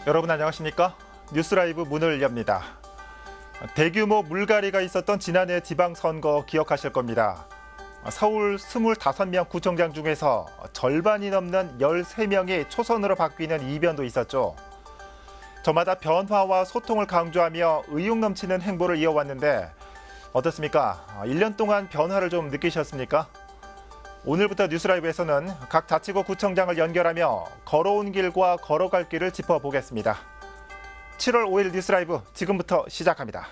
여러분 안녕하십니까? 뉴스라이브 문을 엽니다. 대규모 물갈이가 있었던 지난해 지방선거 기억하실 겁니다. 서울 25명 구청장 중에서 절반이 넘는 13명이 초선으로 바뀌는 이변도 있었죠. 저마다 변화와 소통을 강조하며 의욕 넘치는 행보를 이어왔는데 어떻습니까? 1년 동안 변화를 좀 느끼셨습니까? 오늘부터 뉴스라이브에서는 각 자치구 구청장을 연결하며 걸어온 길과 걸어갈 길을 짚어보겠습니다. 7월 5일 뉴스라이브 지금부터 시작합니다.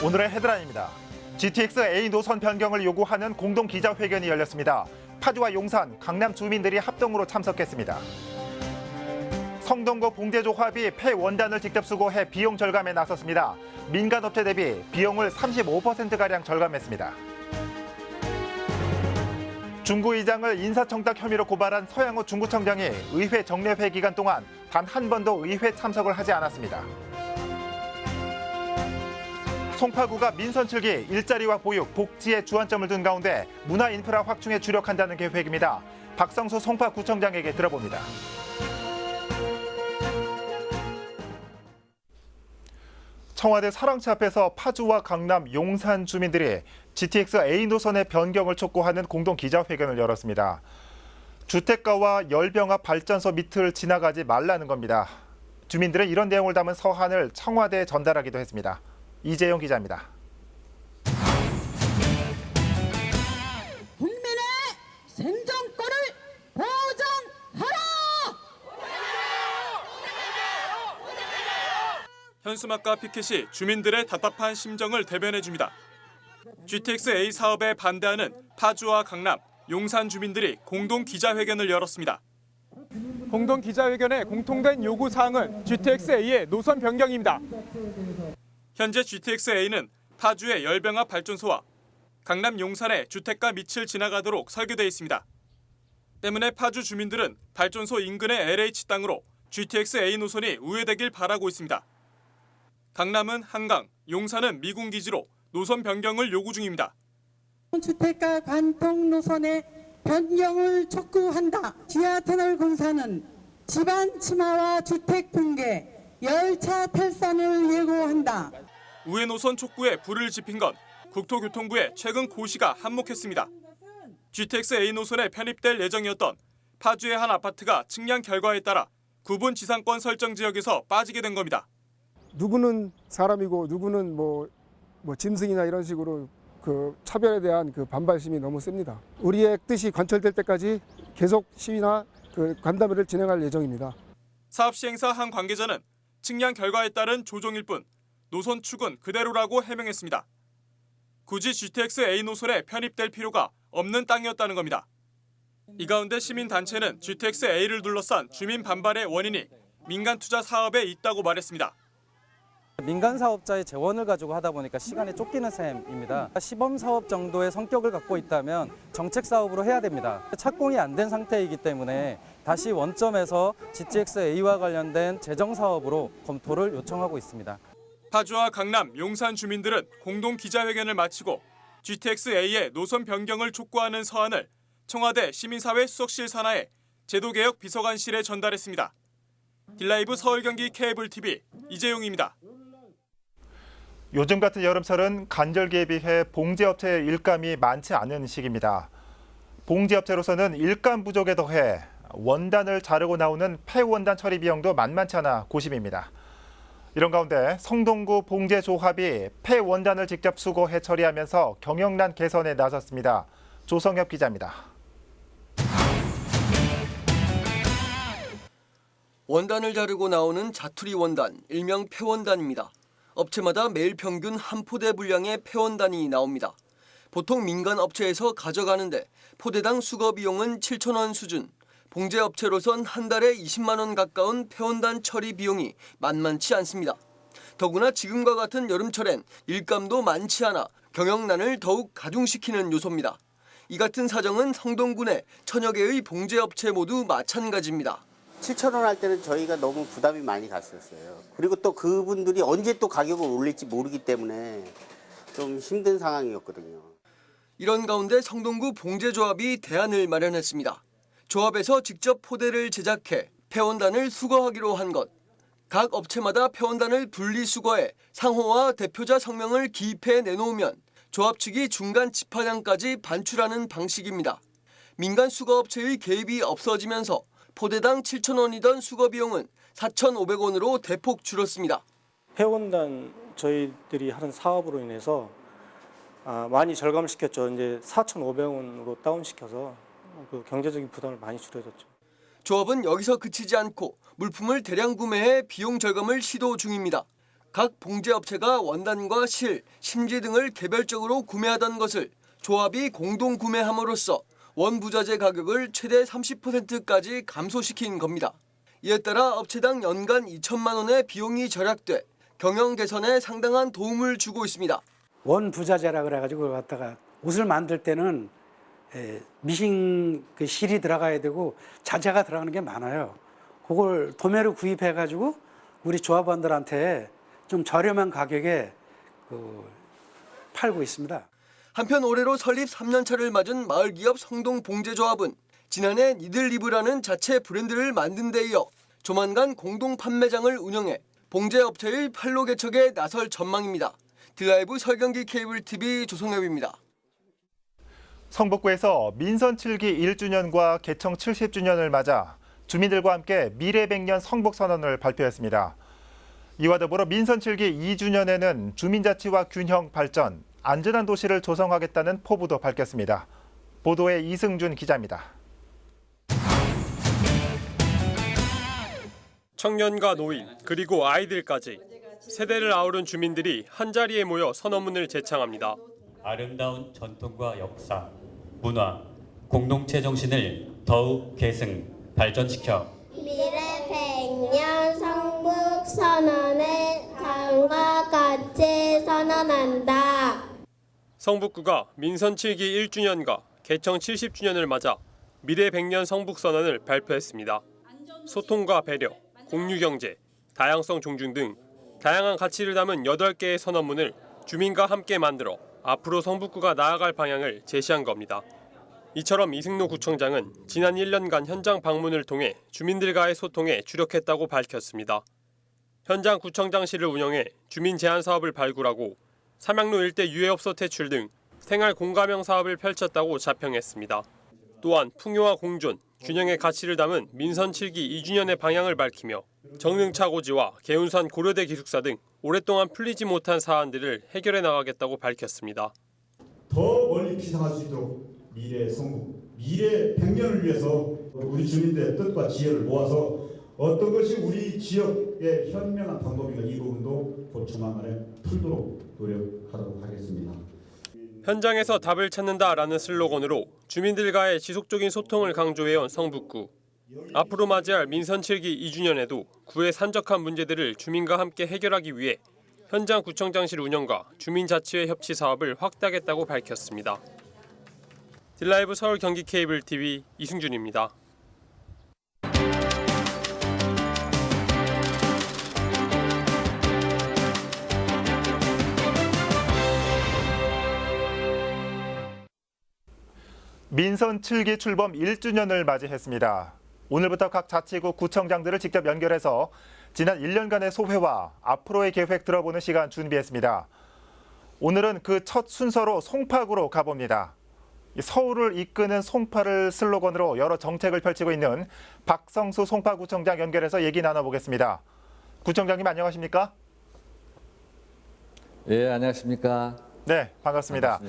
오늘의 헤드라인입니다. GTX A 노선 변경을 요구하는 공동 기자회견이 열렸습니다. 파주와 용산, 강남 주민들이 합동으로 참석했습니다. 성동구 봉제조합이 폐원단을 직접 수거해 비용 절감에 나섰습니다. 민간업체 대비 비용을 35%가량 절감했습니다. 중구의장을 인사청탁 혐의로 고발한 서양호 중구청장이 의회 정례회 기간 동안 단 한 번도 의회 참석을 하지 않았습니다. 송파구가 민선 7기 일자리와 보육, 복지에 주안점을 둔 가운데 문화 인프라 확충에 주력한다는 계획입니다. 박성수 송파구청장에게 들어봅니다. 청와대 사랑채 앞에서 파주와 강남, 용산 주민들이 GTX A 노선의 변경을 촉구하는 공동 기자회견을 열었습니다. 주택가와 열병합 발전소 밑을 지나가지 말라는 겁니다. 주민들은 이런 내용을 담은 서한을 청와대에 전달하기도 했습니다. 이재용 기자입니다. 국민의 생존권을 보장하라! 현수막과 피켓이 주민들의 답답한 심정을 대변해줍니다. GTX A 사업에 반대하는 파주와 강남, 용산 주민들이 공동 기자회견을 열었습니다. 공동 기자회견의 공통된 요구 사항은 GTX A의 노선 변경입니다. 현재 GTX A는 파주의 열병합 발전소와 강남 용산의 주택가 밑을 지나가도록 설계되어 있습니다. 때문에 파주 주민들은 발전소 인근의 LH 땅으로 GTX A 노선이 우회되길 바라고 있습니다. 강남은 한강, 용산은 미군 기지로 노선 변경을 요구 중입니다. 주택가 관통 노선의 변경을 촉구한다. 지하터널 공사는 집안 침하와 주택 붕괴, 열차 탈선을 예고한다. 우회 노선 촉구에 불을 지핀 건 국토교통부의 최근 고시가 한몫했습니다. GTX A 노선에 편입될 예정이었던 파주의 한 아파트가 측량 결과에 따라 구분 지상권 설정 지역에서 빠지게 된 겁니다. 누구는 사람이고 누구는 뭐 짐승이나 이런 식으로 그 차별에 대한 그 반발심이 너무 셉니다. 우리의 뜻이 관철될 때까지 계속 시위나 그 간담회를 진행할 예정입니다. 사업 시행사 한 관계자는 측량 결과에 따른 조정일 뿐 노선 축은 그대로라고 해명했습니다. 굳이 GTX A 노선에 편입될 필요가 없는 땅이었다는 겁니다. 이 가운데 시민단체는 GTX A를 둘러싼 주민 반발의 원인이 민간 투자 사업에 있다고 말했습니다. 민간 사업자의 재원을 가지고 하다 보니까 시간이 쫓기는 셈입니다. 시범 사업 정도의 성격을 갖고 있다면 정책 사업으로 해야 됩니다. 착공이 안 된 상태이기 때문에 다시 원점에서 GTX A와 관련된 재정 사업으로 검토를 요청하고 있습니다. 파주와 강남, 용산 주민들은 공동 기자회견을 마치고 GTX A의 노선 변경을 촉구하는 서한을 청와대 시민사회 수석실 산하의 제도개혁 비서관실에 전달했습니다. 딜라이브 서울 경기 케이블 TV 이재용입니다. 요즘 같은 여름철은 간절기에 비해 봉제업체의 일감이 많지 않은 시기입니다. 봉제업체로서는 일감 부족에 더해 원단을 자르고 나오는 폐원단 처리 비용도 만만치 않아 고심입니다. 이런 가운데 성동구 봉제조합이 폐원단을 직접 수거해 처리하면서 경영난 개선에 나섰습니다. 조성엽 기자입니다. 원단을 자르고 나오는 자투리 원단, 일명 폐원단입니다. 업체마다 매일 평균 한 포대 분량의 폐원단이 나옵니다. 보통 민간 업체에서 가져가는데 포대당 수거 비용은 7,000원 수준. 봉제업체로선 한 달에 20만 원 가까운 폐원단 처리 비용이 만만치 않습니다. 더구나 지금과 같은 여름철엔 일감도 많지 않아 경영난을 더욱 가중시키는 요소입니다. 이 같은 사정은 성동구 내 천여 개의 봉제업체 모두 마찬가지입니다. 7,000원 할 때는 저희가 너무 부담이 많이 갔었어요. 그리고 또 그분들이 언제 또 가격을 올릴지 모르기 때문에 좀 힘든 상황이었거든요. 이런 가운데 성동구 봉제조합이 대안을 마련했습니다. 조합에서 직접 포대를 제작해 폐원단을 수거하기로 한 것. 각 업체마다 폐원단을 분리 수거해 상호와 대표자 성명을 기입해 내놓으면 조합 측이 중간 집하량까지 반출하는 방식입니다. 민간 수거업체의 개입이 없어지면서 포대당 7,000원이던 수거 비용은 4,500원으로 대폭 줄었습니다. 폐원단 저희들이 하는 사업으로 인해서 많이 절감시켰죠. 이제 4,500원으로 다운시켜서 그 경제적인 부담을 많이 줄여줬죠. 조합은 여기서 그치지 않고 물품을 대량 구매해 비용 절감을 시도 중입니다. 각 봉제업체가 원단과 실, 심지 등을 개별적으로 구매하던 것을 조합이 공동 구매함으로써 원부자재 가격을 최대 30%까지 감소시킨 겁니다. 이에 따라 업체당 연간 2천만 원의 비용이 절약돼 경영 개선에 상당한 도움을 주고 있습니다. 원부자재라 그래가지고 갖다가 옷을 만들 때는 미싱 그 실이 들어가야 되고 자재가 들어가는 게 많아요. 그걸 도매로 구입해가지고 우리 조합원들한테 좀 저렴한 가격에 팔고 있습니다. 한편 올해로 설립 3년 차를 맞은 마을기업 성동봉제조합은 지난해 니들리브라는 자체 브랜드를 만든 데 이어 조만간 공동 판매장을 운영해 봉제업체의 판로 개척에 나설 전망입니다. 드라이브 설경기 케이블TV 조성엽입니다. 성북구에서 민선 7기 1주년과 개청 70주년을 맞아 주민들과 함께 미래백년 성북선언을 발표했습니다. 이와 더불어 민선 7기 2주년에는 주민자치와 균형 발전, 안전한 도시를 조성하겠다는 포부도 밝혔습니다. 보도에 이승준 기자입니다. 청년과 노인, 그리고 아이들까지 세대를 아우른 주민들이 한자리에 모여 선언문을 제창합니다. 아름다운 전통과 역사, 문화, 공동체 정신을 더욱 계승, 발전시켜 미래 100년 성북 선언을 다음과 같이 선언한다. 성북구가 민선 7기 1주년과 개청 70주년을 맞아 미래 100년 성북 선언을 발표했습니다. 소통과 배려, 공유경제, 다양성 존중 등 다양한 가치를 담은 8개의 선언문을 주민과 함께 만들어 앞으로 성북구가 나아갈 방향을 제시한 겁니다. 이처럼 이승노 구청장은 지난 1년간 현장 방문을 통해 주민들과의 소통에 주력했다고 밝혔습니다. 현장 구청장실을 운영해 주민 제안 사업을 발굴하고 삼양로 일대 유해업소 퇴출 등 생활 공감형 사업을 펼쳤다고 자평했습니다. 또한 풍요와 공존, 균형의 가치를 담은 민선 7기 2주년의 방향을 밝히며 정릉차고지와 개운산 고려대 기숙사 등 오랫동안 풀리지 못한 사안들을 해결해 나가겠다고 밝혔습니다. 더 멀리 피상할 수 있도록 미래 성북, 미래 100년을 위해서 우리 주민들의 뜻과 지혜를 모아서 어떤 것이 우리 지역의 현명한 방법인가 이 부분도 곧 조만간에 풀도록 노력하도록 하겠습니다. 현장에서 답을 찾는다라는 슬로건으로 주민들과의 지속적인 소통을 강조해온 성북구. 앞으로 맞이할 민선 7기 2주년에도 구의 산적한 문제들을 주민과 함께 해결하기 위해 현장 구청장실 운영과 주민자치회 협치 사업을 확대하겠다고 밝혔습니다. 딜라이브 서울 경기 케이블 TV 이승준입니다. 민선 7기 출범 1주년을 맞이했습니다. 오늘부터 각 자치구 구청장들을 직접 연결해서 지난 1년간의 소회와 앞으로의 계획 들어보는 시간 준비했습니다. 오늘은 그 첫 순서로 송파구로 가봅니다. 서울을 이끄는 송파를 슬로건으로 여러 정책을 펼치고 있는 박성수 송파구청장 연결해서 얘기 나눠보겠습니다. 구청장님 안녕하십니까? 예, 안녕하십니까? 네, 반갑습니다.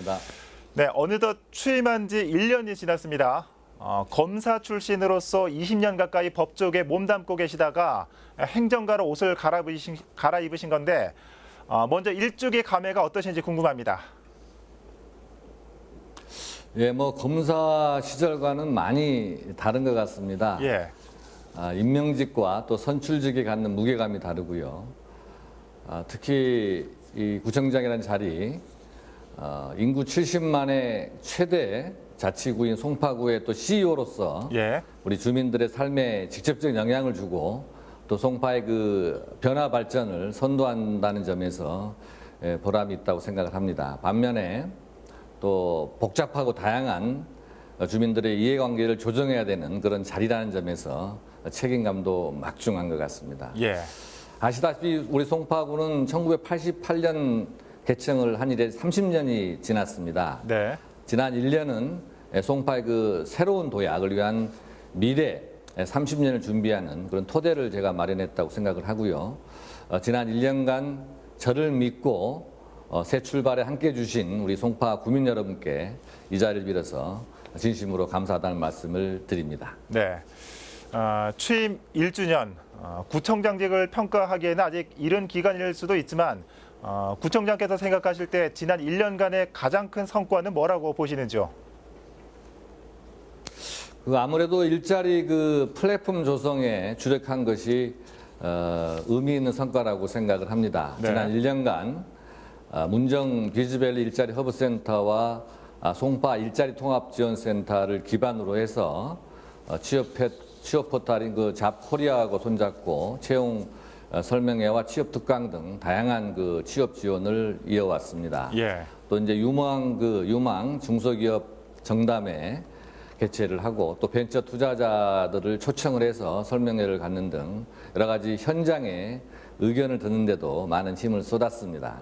네, 어느덧 취임한 지 1년이 지났습니다. 검사 출신으로서 20년 가까이 법조계에 몸담고 계시다가 행정가로 옷을 갈아입으신 건데 먼저 일주기 감회가 어떠신지 궁금합니다. 예, 검사 시절과는 많이 다른 것 같습니다. 예. 임명직과 또 선출직이 갖는 무게감이 다르고요. 특히 이 구청장이라는 자리, 인구 70만의 최대 자치구인 송파구의 또 CEO로서 우리 주민들의 삶에 직접적인 영향을 주고 또 송파의 그 변화 발전을 선도한다는 점에서 보람이 있다고 생각을 합니다. 반면에 또 복잡하고 다양한 주민들의 이해관계를 조정해야 되는 그런 자리라는 점에서 책임감도 막중한 것 같습니다. 예. 아시다시피 우리 송파구는 1988년 개청을 한 이래 30년이 지났습니다. 네. 지난 1년은 송파의 그 새로운 도약을 위한 미래 30년을 준비하는 그런 토대를 제가 마련했다고 생각을 하고요. 지난 1년간 저를 믿고 새 출발에 함께해 주신 우리 송파 구민 여러분께 이 자리를 빌어서 진심으로 감사하다는 말씀을 드립니다. 네. 취임 1주년 구청장직을 평가하기에는 아직 이른 기간일 수도 있지만 구청장께서 생각하실 때 지난 1년간의 가장 큰 성과는 뭐라고 보시는지요? 아무래도 일자리 그 플랫폼 조성에 주력한 것이 의미 있는 성과라고 생각을 합니다. 네. 지난 1년간 문정 비즈밸리 일자리 허브센터와 송파 일자리 통합지원센터를 기반으로 해서 취업 포탈인 그 잡코리아하고 손잡고 채용 설명회와 취업 특강 등 다양한 그 취업 지원을 이어왔습니다. 예. 또 이제 유망 중소기업 정담회 개최를 하고 또 벤처 투자자들을 초청을 해서 설명회를 갖는 등 여러 가지 현장에 의견을 듣는데도 많은 힘을 쏟았습니다.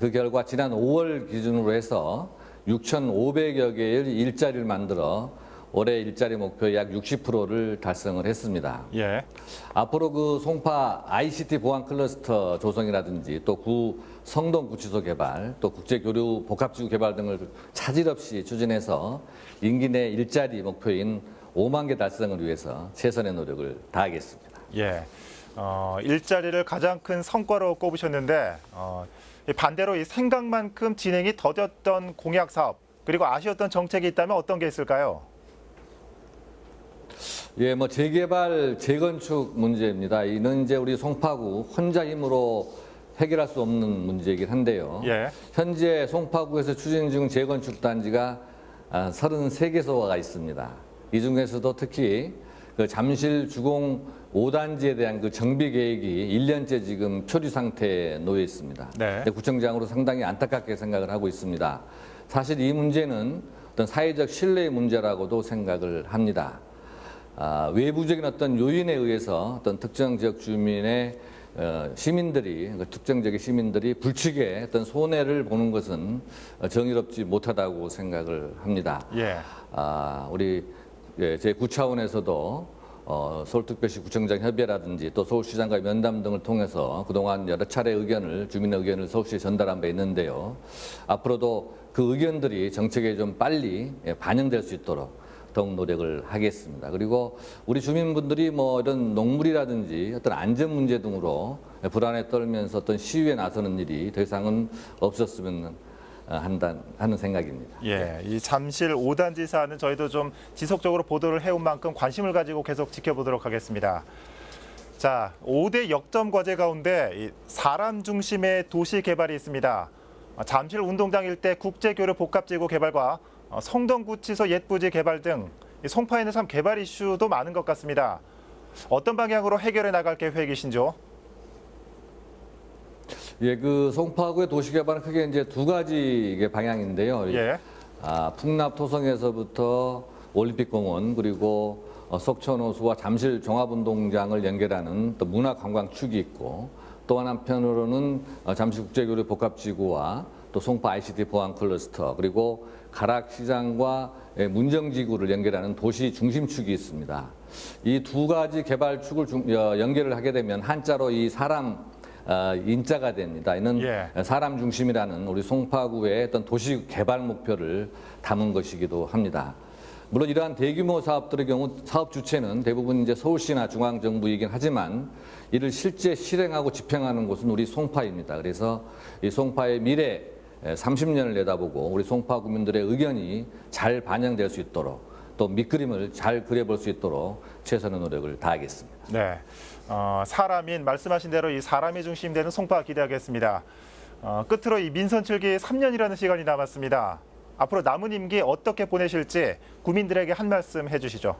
그 결과 지난 5월 기준으로 해서 6,500여 개의 일자리를 만들어 올해 일자리 목표의 약 60%를 달성을 했습니다. 예. 앞으로 그 송파 ICT 보안 클러스터 조성이라든지 또 성동 구치소 개발, 또 국제교류 복합지구 개발 등을 차질 없이 추진해서 임기 내 일자리 목표인 5만 개 달성을 위해서 최선의 노력을 다하겠습니다. 예. 일자리를 가장 큰 성과로 꼽으셨는데 반대로 이 생각만큼 진행이 더뎠던 공약 사업 그리고 아쉬웠던 정책이 있다면 어떤 게 있을까요? 예, 재개발, 재건축 문제입니다. 이는 이제 우리 송파구 혼자 힘으로 해결할 수 없는 문제이긴 한데요. 예. 현재 송파구에서 추진 중 재건축 단지가 33개소가 있습니다. 이 중에서도 특히 그 잠실 주공 5단지에 대한 그 정비 계획이 1년째 지금 표류 상태에 놓여 있습니다. 네. 구청장으로 상당히 안타깝게 생각을 하고 있습니다. 사실 이 문제는 어떤 사회적 신뢰의 문제라고도 생각을 합니다. 외부적인 어떤 요인에 의해서 어떤 특정 지역 주민의 특정 지역의 시민들이 불측에 어떤 손해를 보는 것은 정의롭지 못하다고 생각을 합니다. 예. 우리 제9차원에서도 서울특별시 구청장 협의회라든지 또 서울시장과의 면담 등을 통해서 그동안 여러 차례 주민의 의견을 서울시에 전달한 바 있는데요. 앞으로도 그 의견들이 정책에 좀 빨리 반영될 수 있도록 더욱 노력을 하겠습니다. 그리고 우리 주민분들이 이런 농물이라든지 어떤 안전 문제 등으로 불안에 떨면서 어떤 시위에 나서는 일이 더 이상은 없었으면 하는 생각입니다. 예, 이 잠실 5단지 사안은 저희도 좀 지속적으로 보도를 해온 만큼 관심을 가지고 계속 지켜보도록 하겠습니다. 자, 5대 역점 과제 가운데 사람 중심의 도시 개발이 있습니다. 잠실 운동장 일대 국제교류 복합지구 개발과 성동구치소 옛부지 개발 등 송파에는 참 개발 이슈도 많은 것 같습니다. 어떤 방향으로 해결해 나갈 계획이신지요? 예, 송파구의 도시 개발은 크게 이제 두 가지 방향인데요. 예. 풍납 토성에서부터 올림픽공원 그리고 석촌호수와 잠실 종합운동장을 연결하는 또 문화관광축이 있고 또 한편으로는 잠실 국제교류 복합지구와 또 송파 ICT 보안 클러스터 그리고 가락시장과 문정지구를 연결하는 도시 중심축이 있습니다. 이 두 가지 개발축을 연결을 하게 되면 한자로 이 사람 인자가 됩니다. 이는 사람 중심이라는 우리 송파구의 어떤 도시 개발 목표를 담은 것이기도 합니다. 물론 이러한 대규모 사업들의 경우 사업 주체는 대부분 이제 서울시나 중앙정부이긴 하지만 이를 실제 실행하고 집행하는 곳은 우리 송파입니다. 그래서 이 송파의 미래 30년을 내다보고 우리 송파 구민들의 의견이 잘 반영될 수 있도록 또 밑그림을 잘 그려볼 수 있도록 최선의 노력을 다하겠습니다. 네, 사람인 말씀하신 대로 이 사람이 중심되는 송파 기대하겠습니다. 끝으로 이 민선 7기 3년이라는 시간이 남았습니다. 앞으로 남은 임기 어떻게 보내실지 구민들에게 한 말씀 해주시죠.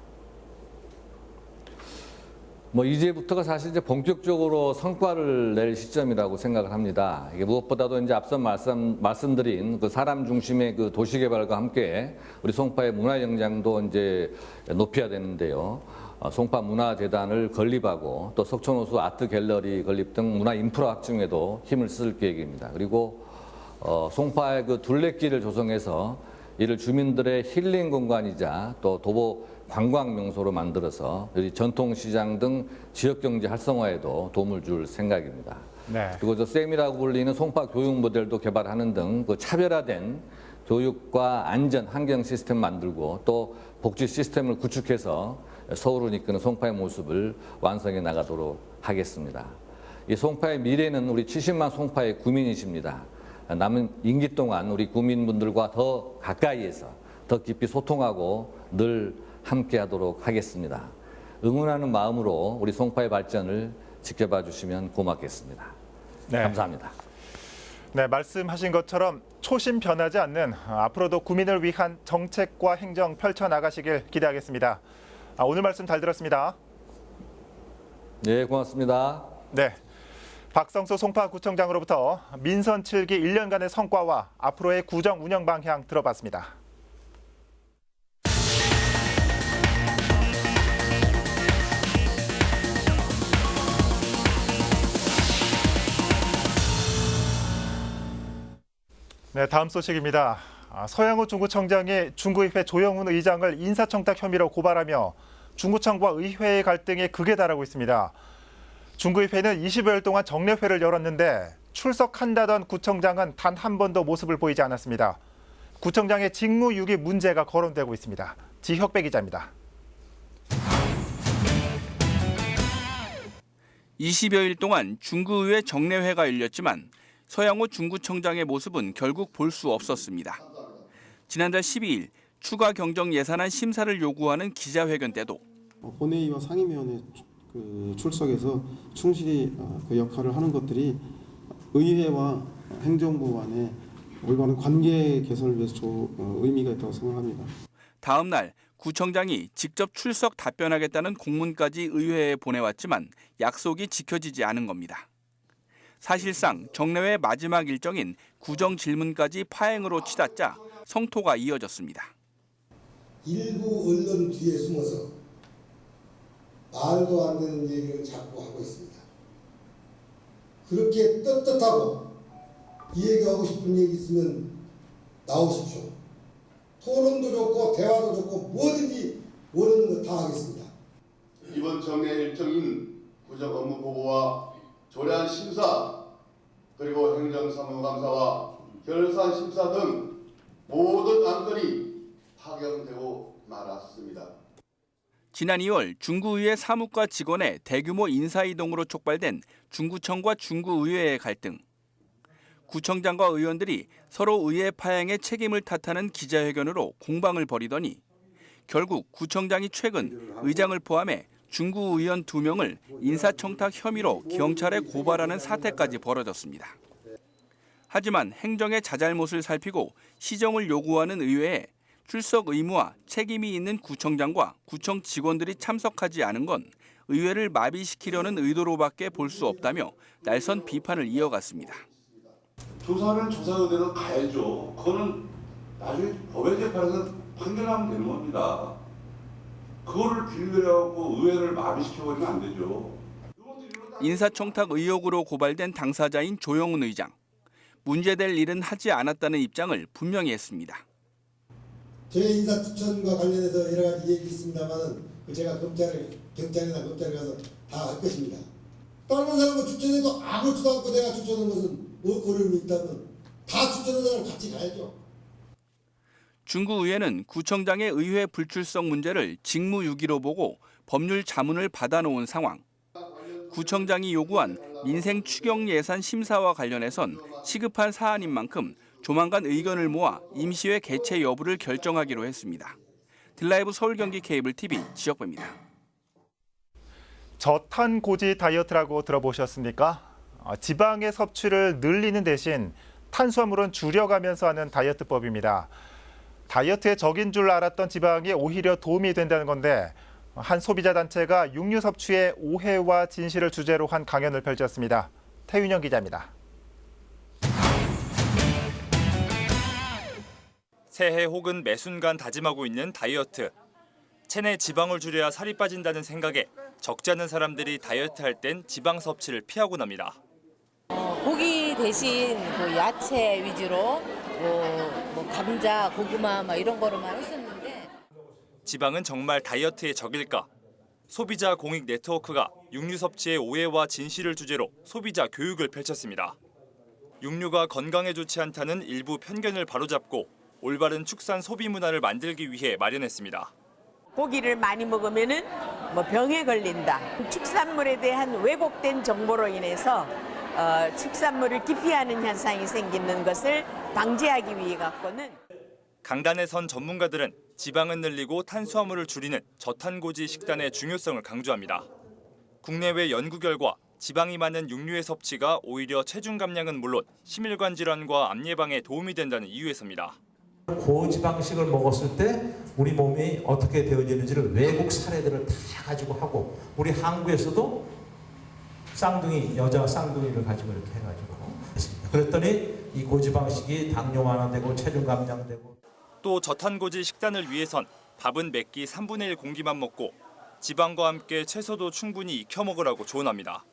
이제부터가 사실 이제 본격적으로 성과를 낼 시점이라고 생각을 합니다. 이게 무엇보다도 이제 앞서 말씀드린 그 사람 중심의 그 도시 개발과 함께 우리 송파의 문화 영장도 이제 높여야 되는데요. 송파 문화재단을 건립하고 또 석촌호수 아트 갤러리 건립 등 문화 인프라 확충에도 힘을 쓸 계획입니다. 그리고 송파의 그 둘레길을 조성해서 이를 주민들의 힐링 공간이자 또 도보 관광 명소로 만들어서 전통시장 등 지역경제 활성화에도 도움을 줄 생각입니다. 네. 그리고 저 쌤이라고 불리는 송파 교육 모델도 개발하는 등 그 차별화된 교육과 안전 환경 시스템 만들고 또 복지 시스템을 구축해서 서울을 이끄는 송파의 모습을 완성해 나가도록 하겠습니다. 이 송파의 미래는 우리 70만 송파의 구민이십니다. 남은 임기 동안 우리 구민분들과 더 가까이에서 더 깊이 소통하고 늘 함께하도록 하겠습니다. 응원하는 마음으로 우리 송파의 발전을 지켜봐 주시면 고맙겠습니다. 네. 감사합니다. 네, 말씀하신 것처럼 초심 변하지 않는 앞으로도 구민을 위한 정책과 행정 펼쳐나가시길 기대하겠습니다. 오늘 말씀 잘 들었습니다. 네, 고맙습니다. 네, 박성수 송파구청장으로부터 민선 7기 1년간의 성과와 앞으로의 구정 운영 방향 들어봤습니다. 네, 다음 소식입니다. 서양호 중구청장이 중구의회 조영훈 의장을 인사청탁 혐의로 고발하며 중구청과 의회의 갈등이 극에 달하고 있습니다. 중구의회는 20여일 동안 정례회를 열었는데 출석한다던 구청장은 단 한 번도 모습을 보이지 않았습니다. 구청장의 직무유기 문제가 거론되고 있습니다. 지혁배 기자입니다. 20여일 동안 중구의회 정례회가 열렸지만 서양호 중구청장의 모습은 결국 볼 수 없었습니다. 지난달 12일 추가 경정 예산안 심사를 요구하는 기자회견 때도 본회의와 상임위원회 출석해서 충실히 그 역할을 하는 것들이 의회와 행정부 간의 올바른 관계 개선을 위해서 의미가 있다고 생각합니다. 다음 날 구청장이 직접 출석 답변하겠다는 공문까지 의회에 보내왔지만 약속이 지켜지지 않은 겁니다. 사실상 정례회 마지막 일정인 구정 질문까지 파행으로 치닫자 성토가 이어졌습니다. 일부 언론 뒤에 숨어서 말도 안 되는 얘기를 자꾸 하고 있습니다. 그렇게 떳떳하고 이 얘기하고 싶은 얘기 있으면 나오십시오. 토론도 좋고 대화도 좋고 뭐든지 원하는 거 다 하겠습니다. 이번 정례 일정인 구정 업무 보고와 조례안 심사 그리고 행정사무감사와 결산 심사 등 모든 안건이 파견되고 말았습니다. 지난 2월 중구의회 사무과 직원의 대규모 인사이동으로 촉발된 중구청과 중구의회의 갈등. 구청장과 의원들이 서로 의회 파행의 책임을 탓하는 기자회견으로 공방을 벌이더니 결국 구청장이 최근 의장을 포함해 중구 의원 2명을 인사청탁 혐의로 경찰에 고발하는 사태까지 벌어졌습니다. 하지만 행정의 자잘못을 살피고 시정을 요구하는 의회에 출석 의무와 책임이 있는 구청장과 구청 직원들이 참석하지 않은 건 의회를 마비시키려는 의도로밖에 볼 수 없다며 날선 비판을 이어갔습니다. 조사는 조사의대로 가야죠. 그거는 나중에 법원 재판에서 판결하면 되는 겁니다. 그거를 빌미하고 의회를 마비시켜버리면 안 되죠. 인사청탁 의혹으로 고발된 당사자인 조영훈 의장. 문제될 일은 하지 않았다는 입장을 분명히 했습니다. 저의 인사 추천과 관련해서 여러 가지 얘기 있습니다만 제가 경찰이나 검찰에 가서 다 할 것입니다. 다른 사람을 추천해도 아무렇지도 않고 내가 추천한 것은 뭐 어려움이 있다면 다 추천한 사람 같이 가야죠. 중구의회는 구청장의 의회 불출석 문제를 직무유기로 보고 법률 자문을 받아놓은 상황. 구청장이 요구한 민생 추경 예산 심사와 관련해선 시급한 사안인 만큼 조만간 의견을 모아 임시회 개최 여부를 결정하기로 했습니다. 딜라이브 서울경기 케이블 TV 지역배입니다. 저탄고지 다이어트라고 들어보셨습니까? 지방의 섭취를 늘리는 대신 탄수화물은 줄여가면서 하는 다이어트법입니다. 다이어트의 적인 줄 알았던 지방이 오히려 도움이 된다는 건데 한 소비자 단체가 육류 섭취의 오해와 진실을 주제로 한 강연을 펼쳤습니다. 태윤영 기자입니다. 새해 혹은 매 순간 다짐하고 있는 다이어트. 체내 지방을 줄여야 살이 빠진다는 생각에 적지 않은 사람들이 다이어트 할 땐 지방 섭취를 피하곤 합니다. 고기 대신 그 야채 위주로 뭐 감자, 고구마 막 이런 거로만 했었는데 지방은 정말 다이어트의 적일까? 소비자 공익 네트워크가 육류 섭취의 오해와 진실을 주제로 소비자 교육을 펼쳤습니다. 육류가 건강에 좋지 않다는 일부 편견을 바로잡고 올바른 축산 소비 문화를 만들기 위해 마련했습니다. 고기를 많이 먹으면은 뭐 병에 걸린다. 축산물에 대한 왜곡된 정보로 인해서 축산물을 기피하는 현상이 생기는 것을 방지하기 위해 갖고는 강단에 선 전문가들은 지방은 늘리고 탄수화물을 줄이는 저탄고지 식단의 중요성을 강조합니다. 국내외 연구 결과 지방이 많은 육류의 섭취가 오히려 체중 감량은 물론 심혈관 질환과 암 예방에 도움이 된다는 이유에서입니다. 고지방식을 먹었을 때 우리 몸이 어떻게 되어지는지를 외국 사례들을 다 가지고 하고 우리 한국에서도 쌍둥이 여자 쌍둥이를 가지고 이렇게 해가지고 했습니다. 그랬더니 이 고지방식이 당뇨 완화되고 체중 감량되고 또 저탄고지 식단을 위해선 밥은 몇 끼 3분의 1 공기만 먹고 지방과 함께 채소도 충분히 익혀 먹으라고 조언합니다.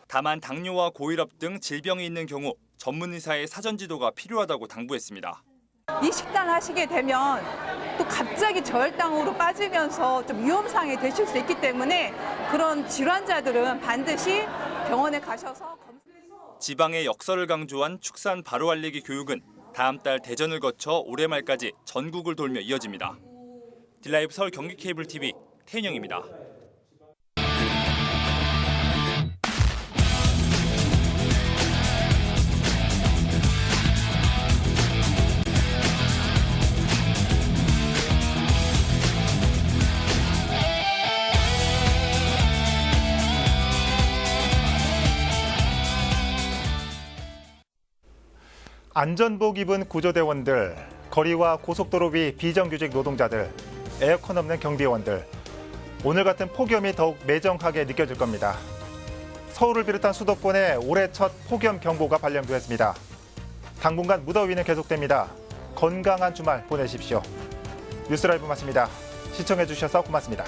다만 당뇨와 고혈압 등 질병이 있는 경우 전문 의사의 사전 지도가 필요하다고 당부했습니다. 이 식단 하시게 되면 또 갑자기 저혈당으로 빠지면서 좀 위험상이 되실 수 있기 때문에 그런 질환자들은 반드시 병원에 가셔서 지방의 역설을 강조한 축산 바로 알리기 교육은 다음 달 대전을 거쳐 올해 말까지 전국을 돌며 이어집니다. 딜라이브 서울 경기 케이블 TV 태인영입니다. 안전복 입은 구조대원들, 거리와 고속도로 위 비정규직 노동자들, 에어컨 없는 경비원들. 오늘 같은 폭염이 더욱 매정하게 느껴질 겁니다. 서울을 비롯한 수도권에 올해 첫 폭염 경보가 발령됐습니다. 당분간 무더위는 계속됩니다. 건강한 주말 보내십시오. 뉴스라이브 마칩니다. 시청해주셔서 고맙습니다.